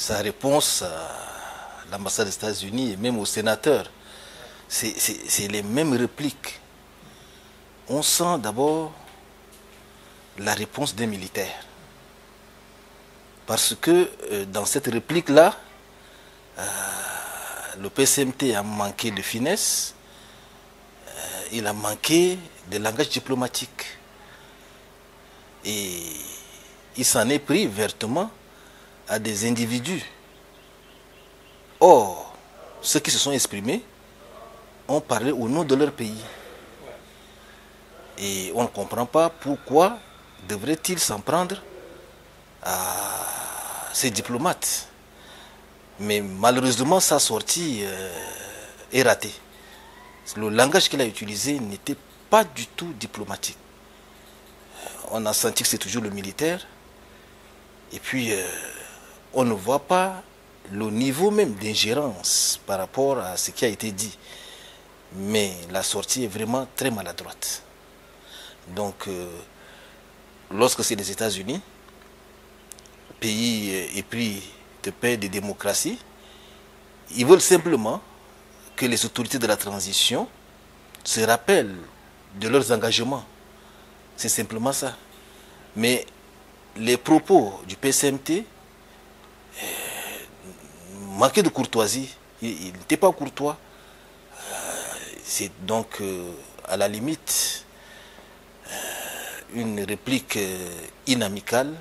sa réponse à l'ambassade des États-Unis et même aux sénateurs, c'est les mêmes répliques. On sent d'abord la réponse des militaires. Parce que dans cette réplique-là, le PCMT a manqué de finesse, il a manqué de langage diplomatique. Et il s'en est pris vertement à des individus. Or, ceux qui se sont exprimés ont parlé au nom de leur pays. Et on ne comprend pas pourquoi devrait-il s'en prendre à ces diplomates. Mais malheureusement, sa sortie est ratée. Le langage qu'il a utilisé n'était pas du tout diplomatique. On a senti que c'est toujours le militaire. Et puis, on ne voit pas le niveau même d'ingérence par rapport à ce qui a été dit. Mais la sortie est vraiment très maladroite. Donc, lorsque c'est les États-Unis, pays épris de paix et de démocratie, ils veulent simplement que les autorités de la transition se rappellent de leurs engagements. C'est simplement ça. Mais les propos du PCMT manquaient de courtoisie. Il n'était pas courtois. C'est donc à la limite une réplique inamicale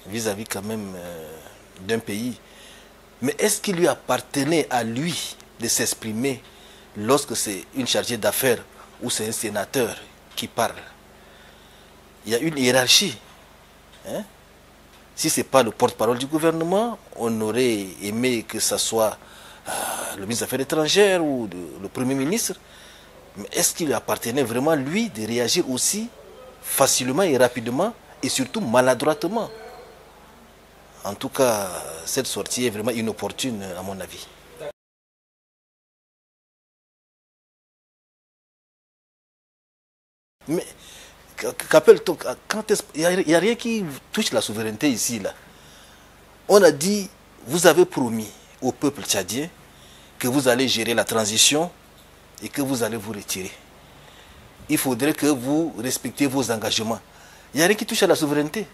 vis-à-vis quand même d'un pays. Mais est-ce qu'il lui appartenait à lui de s'exprimer lorsque c'est une chargée d'affaires ou c'est un sénateur qui parle? Il y a une hiérarchie. Hein? Si ce n'est pas le porte-parole du gouvernement, on aurait aimé que ce soit le ministre des Affaires étrangères ou le Premier ministre. Mais est-ce qu'il lui appartenait vraiment, lui, de réagir aussi facilement et rapidement et surtout maladroitement? En tout cas, cette sortie est vraiment inopportune à mon avis. Mais qu'appelle-t-on? Il n'y a rien qui touche la souveraineté ici, là. On a dit, vous avez promis au peuple tchadien que vous allez gérer la transition et que vous allez vous retirer. Il faudrait que vous respectiez vos engagements. Il n'y a rien qui touche à la souveraineté.